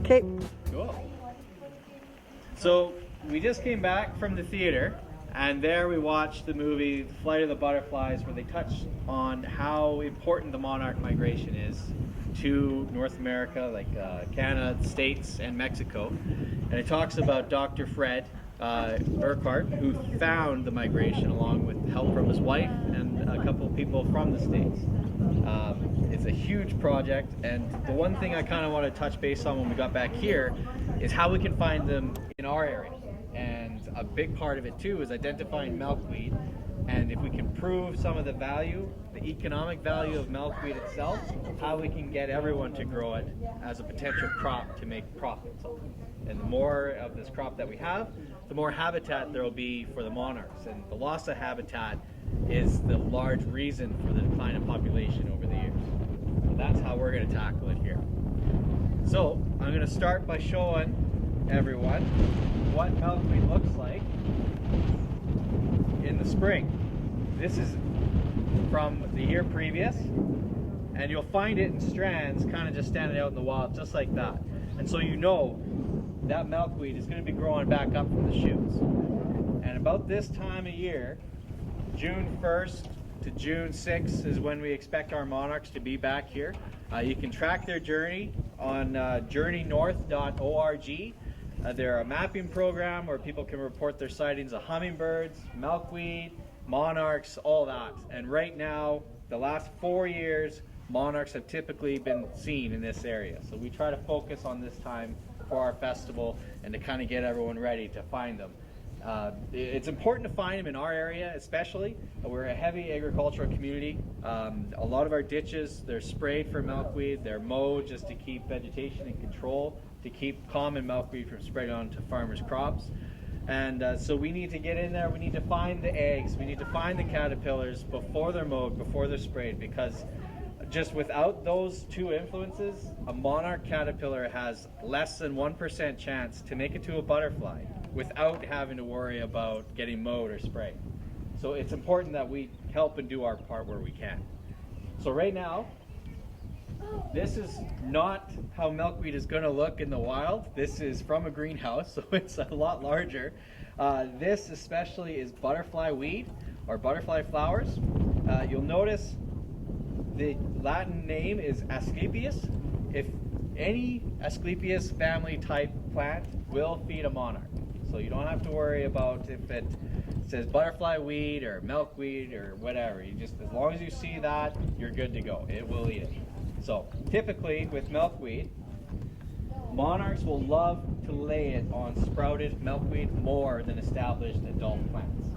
Okay. Cool. So we just came back from the theater, and there we watched the movie Flight of the Butterflies, where they touched on how important the monarch migration is to North America, like Canada, the States, and Mexico. And it talks about Dr. Fred Burkhardt, who found the migration along with help from his wife and a couple of people from the States. It's a huge project, and the one thing I kind of want to touch base on when we got back here is how we can find them in our area. And a big part of it too is identifying milkweed, and if we can prove some of the value, the economic value of milkweed itself, how we can get everyone to grow it as a potential crop to make profits of. And the more of this crop that we have, the more habitat there will be for the monarchs. And the loss of habitat is the large reason for the decline in population over the years. So that's how we're going to tackle it here. So I'm going to start by showing everyone what milkweed looks like in the spring. This is from the year previous, and you'll find it in strands kind of just standing out in the wild just like that. And so you know that milkweed is going to be growing back up from the shoots. And about this time of year, June 1st to June 6th is when we expect our monarchs to be back here. You can track their journey on journeynorth.org. They're a mapping program where people can report their sightings of hummingbirds, milkweed, monarchs, all that. And right now, the last 4 years, monarchs have typically been seen in this area. So we try to focus on this time for our festival and to kind of get everyone ready to find them. It's important to find them in our area, especially. We're a heavy agricultural community. A lot of our ditches, they're sprayed for milkweed. They're mowed just to keep vegetation in control, to keep common milkweed from spreading onto farmers' crops. And so we need to get in there. We need to find the eggs. We need to find the caterpillars before they're mowed, before they're sprayed, because just without those two influences, a monarch caterpillar has less than 1% chance to make it to a butterfly without having to worry about getting mowed or sprayed. So it's important that we help and do our part where we can. So right now, this is not how milkweed is going to look in the wild. This is from a greenhouse, so it's a lot larger. This especially is butterfly weed or butterfly flowers. You'll notice the Latin name is Asclepias. If any Asclepias family type plant will feed a monarch. So you don't have to worry about if it says butterfly weed or milkweed or whatever. You just, as long as you see that, you're good to go. It will eat it. So typically with milkweed, monarchs will love to lay it on sprouted milkweed more than established adult plants.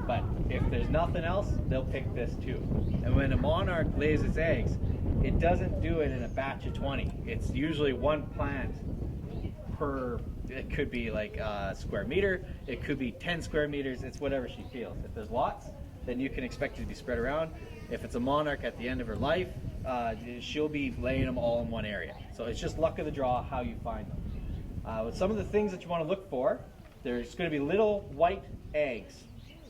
But if there's nothing else, they'll pick this too. And when a monarch lays its eggs, it doesn't do it in a batch of 20. It's usually one plant per, it could be like a square meter, it could be 10 square meters, it's whatever she feels. If there's lots, then you can expect it to be spread around. If it's a monarch at the end of her life, she'll be laying them all in one area. So it's just luck of the draw how you find them. With some of the things that you want to look for, there's going to be little white eggs,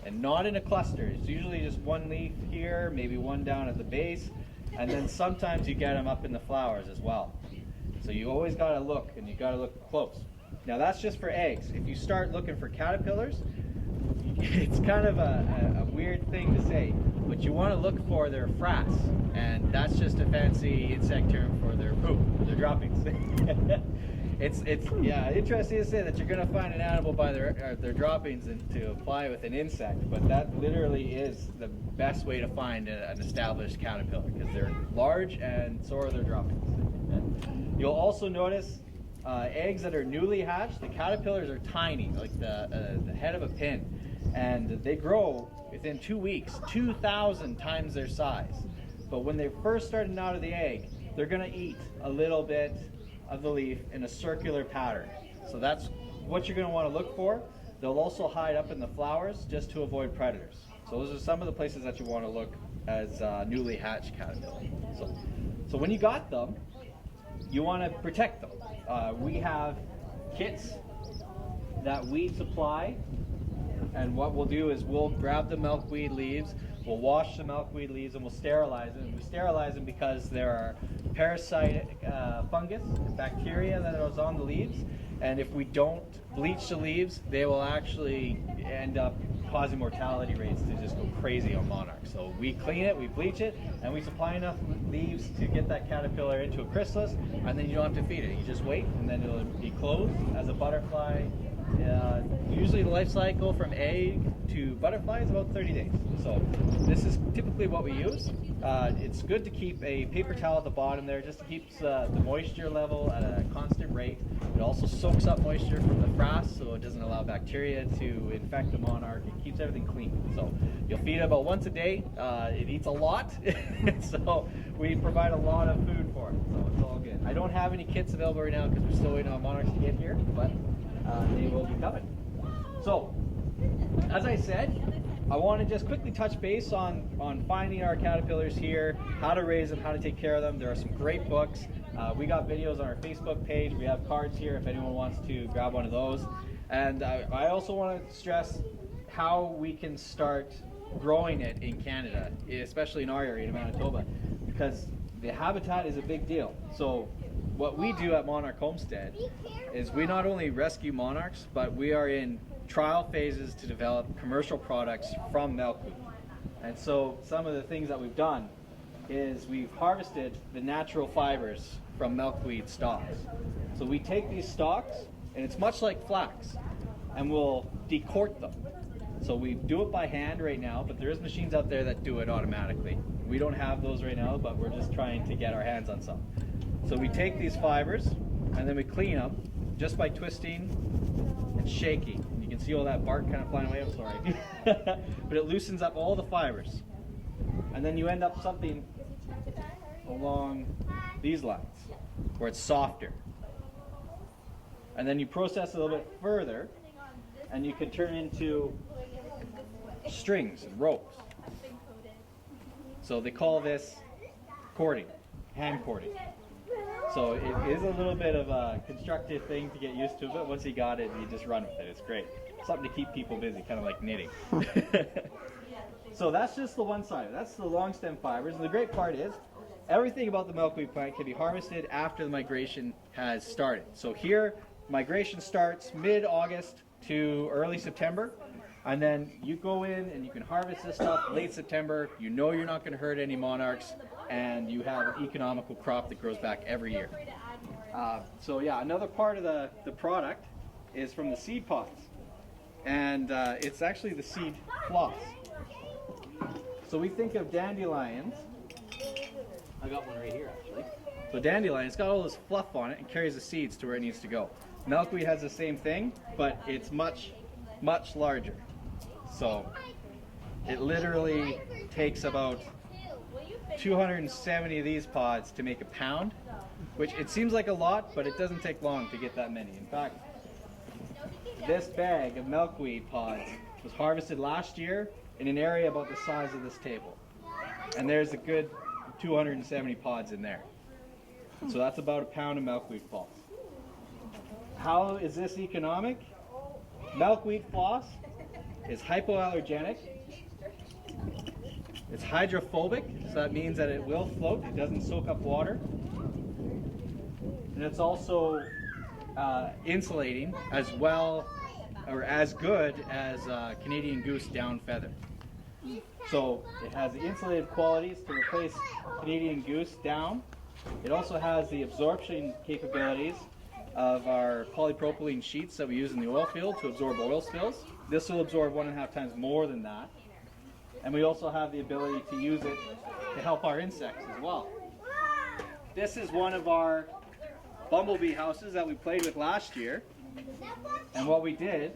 and not in a cluster. It's usually just one leaf here, maybe one down at the base, and then sometimes you get them up in the flowers as well. So you always got to look, and you got to look close. Now that's just for eggs. If you start looking for caterpillars, it's kind of a weird thing to say, but you want to look for their frass, and that's just a fancy insect term for their poop, their droppings. It's interesting to say that you're going to find an animal by their droppings and to apply with an insect, but that literally is the best way to find an established caterpillar, because they're large and so are their droppings. And you'll also notice eggs that are newly hatched, the caterpillars are tiny, like the head of a pin, and they grow within 2 weeks, 2,000 times their size. But when they're first starting out of the egg, they're going to eat a little bit of the leaf in a circular pattern. So that's what you're going to want to look for. They'll also hide up in the flowers just to avoid predators. So those are some of the places that you want to look as newly hatched caterpillar. So when you got them, you want to protect them. We have kits that we supply, and what we'll do is we'll grab the milkweed leaves, we'll wash the milkweed leaves and we'll sterilize them. We sterilize them because there are parasitic fungus and bacteria that is on the leaves, and if we don't bleach the leaves, they will actually end up causing mortality rates to just go crazy on monarch. So we clean it, we bleach it, and we supply enough leaves to get that caterpillar into a chrysalis, and then you don't have to feed it. You just wait, and then it'll be closed as a butterfly. Usually the life cycle from egg to butterfly is about 30 days. So this is typically what we use. It's good to keep a paper towel at the bottom there, just to keep the moisture level at a constant rate. It also soaks up moisture from the frass, so it doesn't allow bacteria to infect the monarch. It keeps everything clean. So you'll feed it about once a day. It eats a lot, so we provide a lot of food for it. So it's all good. I don't have any kits available right now because we're still waiting on monarchs to get here, but they will be coming. So, as I said, I want to just quickly touch base on finding our caterpillars here, how to raise them, how to take care of them. There are some great books. We got videos on our Facebook page. We have cards here if anyone wants to grab one of those. And I also want to stress how we can start growing it in Canada, especially in our area in Manitoba, because the habitat is a big deal. So what we do at Monarch Homestead is we not only rescue monarchs, but we are in trial phases to develop commercial products from milkweed. And so some of the things that we've done is we've harvested the natural fibers from milkweed stalks. So we take these stalks, and it's much like flax, and we'll decort them. So we do it by hand right now, but there is machines out there that do it automatically. We don't have those right now, but we're just trying to get our hands on some. So we take these fibers and then we clean them just by twisting and shaking. And you can see all that bark kind of flying away, I'm sorry. But it loosens up all the fibers. And then you end up something along these lines where it's softer. And then you process it a little bit further and you can turn into strings and ropes. So they call this cording, hand cording. So it is a little bit of a constructive thing to get used to, but once you got it, you just run with it. It's great. Something to keep people busy, kind of like knitting. So that's just the one side. That's the long stem fibers. And the great part is, everything about the milkweed plant can be harvested after the migration has started. So here, migration starts mid-August to early September. And then you go in and you can harvest this stuff late September. You know you're not going to hurt any monarchs, and you have an economical crop that grows back every year. So yeah, another part of the product is from the seed pods, and it's actually the seed floss. So we think of dandelions. I got one right here actually. So dandelion, it's got all this fluff on it and carries the seeds to where it needs to go. Milkweed has the same thing, but it's much larger. So it literally takes about 270 of these pods to make a pound, which it seems like a lot, but it doesn't take long to get that many. In fact, this bag of milkweed pods was harvested last year in an area about the size of this table. And there's a good 270 pods in there. So that's about a pound of milkweed floss. How is this economic? Milkweed floss is hypoallergenic. It's hydrophobic, so that means that it will float. It doesn't soak up water. And it's also insulating as well, or as good as Canadian goose down feather. So it has the insulative qualities to replace Canadian goose down. It also has the absorption capabilities of our polypropylene sheets that we use in the oil field to absorb oil spills. This will absorb 1.5 times more than that. And we also have the ability to use it to help our insects as well. This is one of our bumblebee houses that we played with last year. And what we did,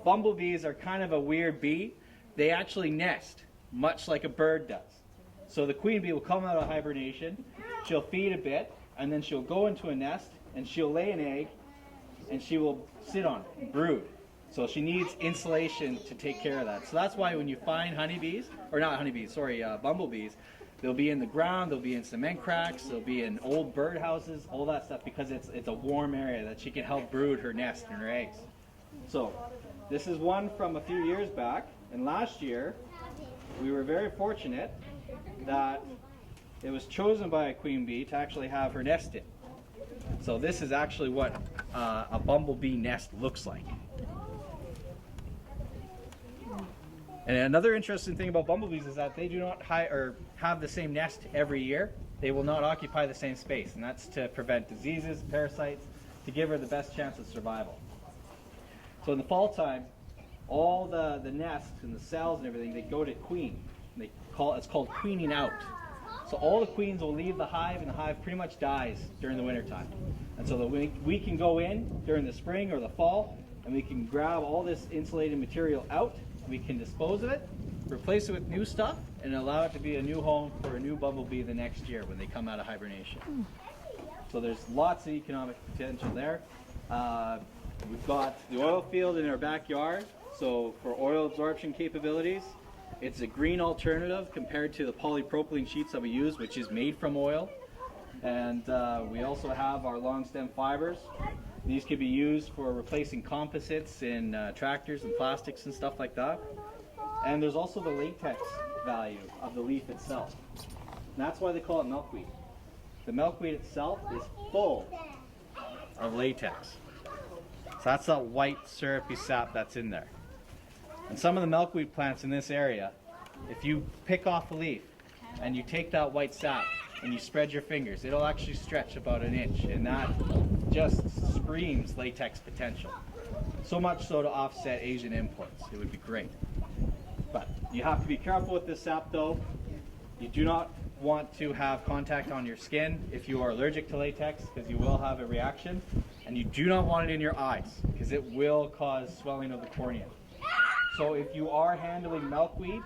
bumblebees are kind of a weird bee. They actually nest, much like a bird does. So the queen bee will come out of hibernation, she'll feed a bit, and then she'll go into a nest, and she'll lay an egg, and she will sit on it and brood. So she needs insulation to take care of that. So that's why when you find honeybees, or not honeybees, sorry, bumblebees, they'll be in the ground, they'll be in cement cracks, they'll be in old birdhouses, all that stuff, because it's a warm area that she can help brood her nest and her eggs. So this is one from a few years back, and last year we were very fortunate that it was chosen by a queen bee to actually have her nest in. So this is actually what a bumblebee nest looks like. And another interesting thing about bumblebees is that they do not have the same nest every year. They will not occupy the same space, and that's to prevent diseases, parasites, to give her the best chance of survival. So in the fall time, all the nests and the cells and everything, they go to queen. It's called queening out. So all the queens will leave the hive, and the hive pretty much dies during the winter time. And so we can go in during the spring or the fall, and we can grab all this insulated material out. We can dispose of it, replace it with new stuff, and allow it to be a new home for a new bumblebee the next year when they come out of hibernation. So there's lots of economic potential there. We've got the oil field in our backyard, so for oil absorption capabilities, it's a green alternative compared to the polypropylene sheets that we use, which is made from oil. And we also have our long stem fibers. These can be used for replacing composites in tractors and plastics and stuff like that. And there's also the latex value of the leaf itself. And that's why they call it milkweed. The milkweed itself is full of latex. So that's that white syrupy sap that's in there. And some of the milkweed plants in this area, if you pick off a leaf and you take that white sap and you spread your fingers, it'll actually stretch about an inch, and that just screams latex potential. So much so to offset Asian imports. It would be great. But you have to be careful with this sap though. You do not want to have contact on your skin if you are allergic to latex, because you will have a reaction. And you do not want it in your eyes, because it will cause swelling of the cornea. So if you are handling milkweed,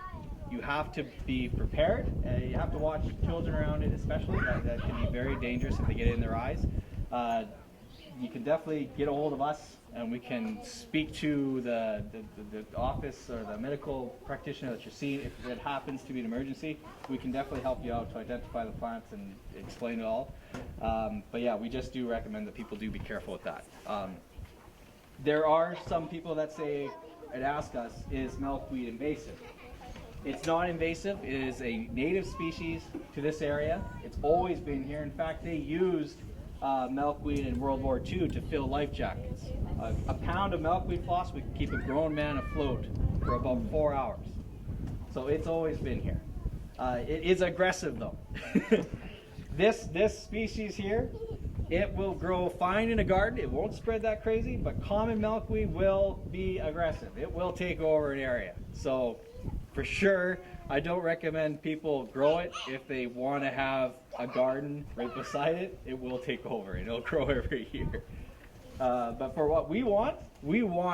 you have to be prepared. You have to watch children around it, especially. That can be very dangerous if they get it in their eyes. You can definitely get a hold of us, and we can speak to the office or the medical practitioner that you're seeing. If it happens to be an emergency, we can definitely help you out to identify the plants and explain it all. But yeah, we just do recommend that people do be careful with that. There are some people that say and ask us, is milkweed invasive? It's not invasive. It is a native species to this area. It's always been here. In fact, they used milkweed in World War II to fill life jackets. A pound of milkweed floss would keep a grown man afloat for about 4 hours. So it's always been here. It is aggressive though. This species here, it will grow fine in a garden. It won't spread that crazy, but common milkweed will be aggressive. It will take over an area. So for sure, I don't recommend people grow it if they want to have a garden right beside it. It will take over. It'll grow every year. But for what we want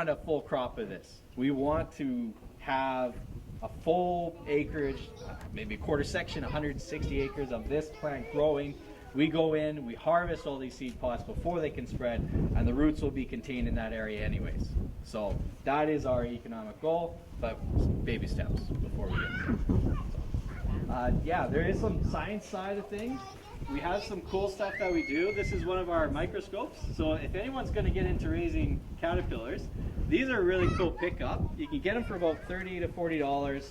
a full crop of this. We want to have a full acreage, maybe a quarter section, 160 acres of this plant growing. We go in, we harvest all these seed pods before they can spread, and the roots will be contained in that area anyways. So that is our economic goal, but baby steps before we get there. Yeah, there is some science side of things. We have some cool stuff that we do. This is one of our microscopes. So if anyone's going to get into raising caterpillars, these are a really cool pickup. You can get them for about $30 to $40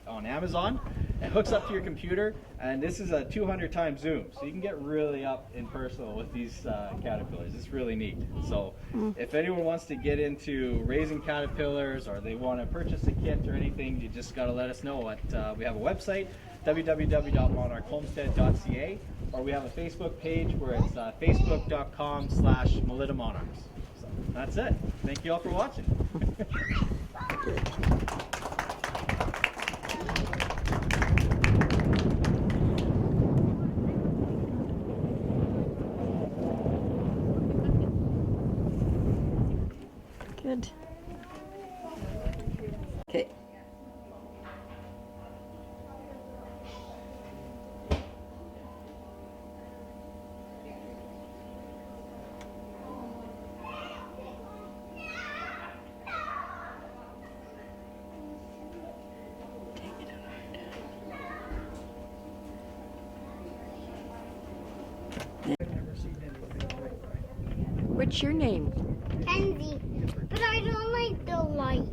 on Amazon. It hooks up to your computer, and this is a 200 times zoom, so you can get really up and personal with these caterpillars. It's really neat. So if anyone wants to get into raising caterpillars, or they want to purchase a kit or anything, you just got to let us know. We have a website, www.monarchhomestead.ca, or we have a Facebook page where it's facebook.com/melitamonarchs. So that's it. Thank you all for watching. Good. Okay. What's your name? Kenzie, but I don't like the lights.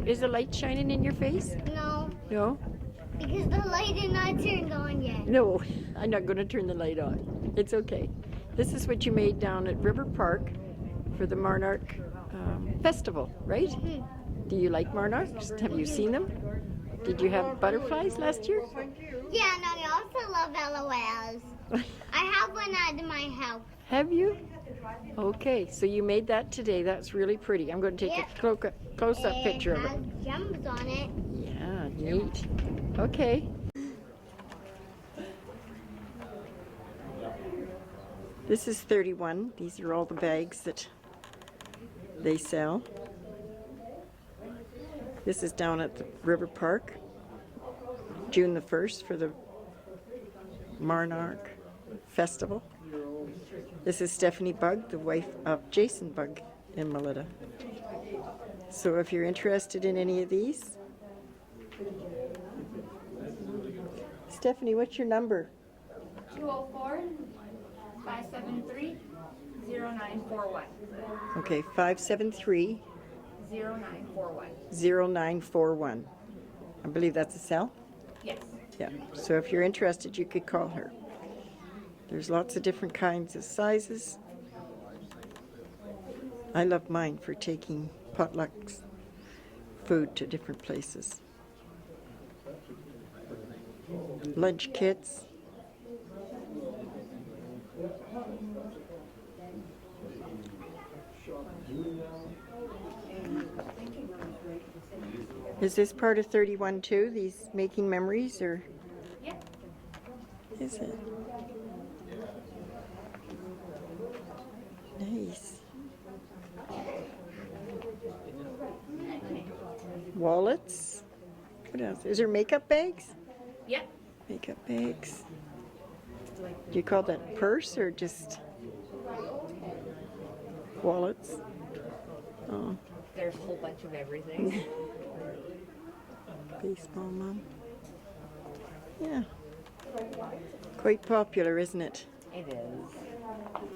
Is the light shining in your face? No, No? because the light is not turned on yet. No, I'm not going to turn the light on. It's okay. This is what you made down at River Park for the Monarch Festival, right? Mm-hmm. Do you like monarchs? Have you seen them? Did you have butterflies last year? Yeah, and I also love LOLs. I have one at my house. Have you? Okay, so you made that today. That's really pretty. I'm going to take a close-up picture of it. It has gems on it. Yeah, neat. Okay. This is 31. These are all the bags that they sell. This is down at the River Park, June the 1st for the Monarch Festival. This is Stephanie Bug, the wife of Jason Bug in Melita. So if you're interested in any of these, Stephanie, what's your number? 204-573-0941. Okay, 573 0941. 0941. I believe that's a cell? Yes. Yeah. So if you're interested, you could call her. There's lots of different kinds of sizes. I love mine for taking potlucks, food to different places. Lunch kits. Is this part of 31 too, these making memories, or? Yeah. Is it? Nice. Wallets. What else? Is there makeup bags? Yeah. Makeup bags. Do you call that purse or just wallets? Oh, There's a whole bunch of everything. baseball mom. Yeah. Quite popular, isn't it? It is.